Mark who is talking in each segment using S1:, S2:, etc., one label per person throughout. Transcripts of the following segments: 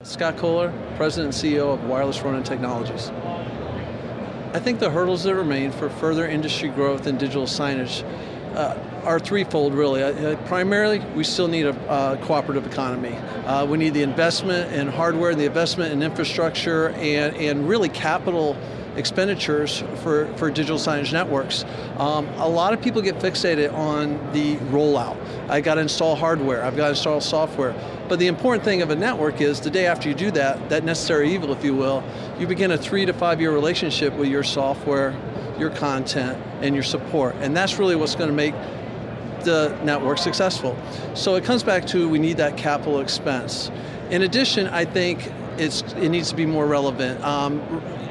S1: Scott Koller, President and CEO of Wireless Ronin Technologies. I think the hurdles that remain for further industry growth in digital signage are threefold, really. Primarily, we still need a cooperative economy. We need the investment in hardware, the investment in infrastructure, and really capital expenditures for digital signage networks. A lot of people get fixated on the rollout. I got to install hardware, I've got to install software. But the important thing of a network is the day after you do that necessary evil, if you will, you begin a 3 to 5 year relationship with your software, your content, and your support. And that's really what's going to make the network successful. So it comes back to we need that capital expense. In addition, I think it needs to be more relevant.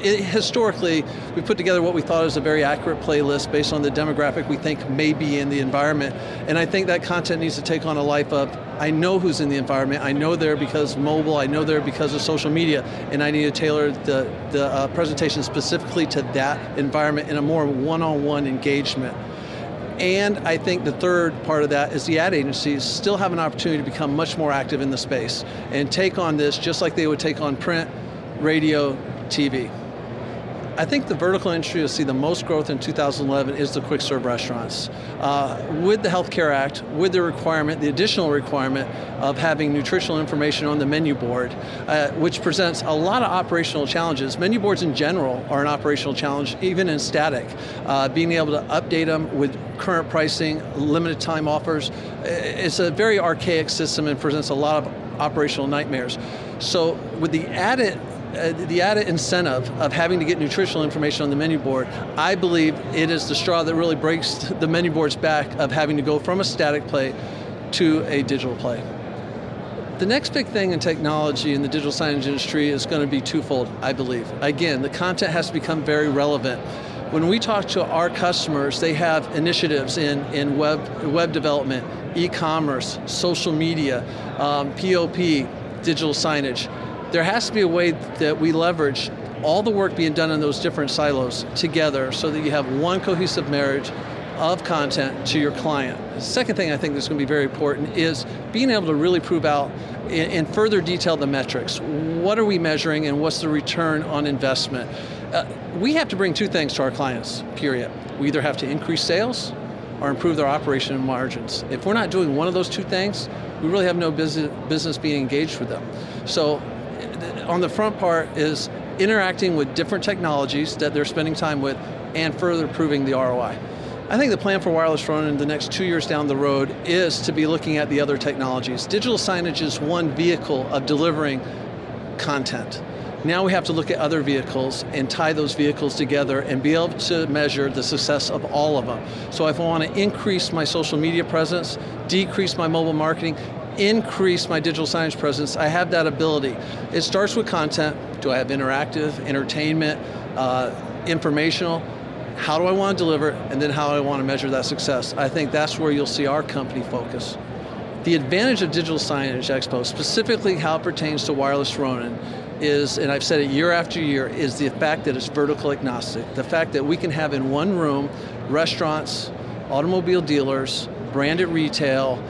S1: Historically, we put together what we thought was a very accurate playlist based on the demographic we think may be in the environment. And I think that content needs to take on a life of, I know who's in the environment, I know they're because mobile, I know they're because of social media, and I need to tailor the presentation specifically to that environment in a more one-on-one engagement. And I think the third part of that is the ad agencies still have an opportunity to become much more active in the space and take on this just like they would take on print, radio, TV. I think the vertical industry will see the most growth in 2011 is the quick serve restaurants. With the Healthcare Act, with the requirement, the additional requirement of having nutritional information on the menu board, which presents a lot of operational challenges. Menu boards in general are an operational challenge, even in static. Being able to update them with current pricing, limited time offers, it's a very archaic system and presents a lot of operational nightmares. So with the added incentive of having to get nutritional information on the menu board, I believe it is the straw that really breaks the menu board's back of having to go from a static play to a digital play. The next big thing in technology in the digital signage industry is going to be twofold, I believe. Again, the content has to become very relevant. When we talk to our customers, they have initiatives in web development, e-commerce, social media, POP, digital signage. There has to be a way that we leverage all the work being done in those different silos together so that you have one cohesive marriage of content to your client. The second thing I think that's going to be very important is being able to really prove out in further detail the metrics. What are we measuring and what's the return on investment? We have to bring two things to our clients, period. We either have to increase sales or improve their operation and margins. If we're not doing one of those two things, we really have no business being engaged with them. So on the front part is interacting with different technologies that they're spending time with and further proving the ROI. I think the plan for Wireless Ronin in the next 2 years down the road is to be looking at the other technologies. Digital signage is one vehicle of delivering content. Now we have to look at other vehicles and tie those vehicles together and be able to measure the success of all of them. So if I want to increase my social media presence, decrease my mobile marketing, increase my digital signage presence, I have that ability. It starts with content. Do I have interactive, entertainment, informational? How do I want to deliver it? And then how do I want to measure that success? I think that's where you'll see our company focus. The advantage of Digital Signage Expo, specifically how it pertains to Wireless Ronin, is, and I've said it year after year, is the fact that it's vertical agnostic. The fact that we can have in one room restaurants, automobile dealers, branded retail,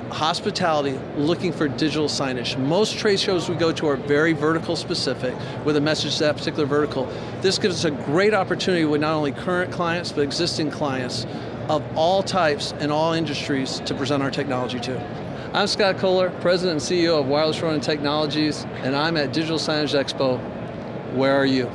S1: hospitality looking for digital signage. Most trade shows we go to are very vertical specific with a message to that particular vertical. This gives us a great opportunity with not only current clients but existing clients of all types and all industries to present our technology to. I'm Scott Koller, President and CEO of Wireless Ronin Technologies, and I'm at Digital Signage Expo. Where are you?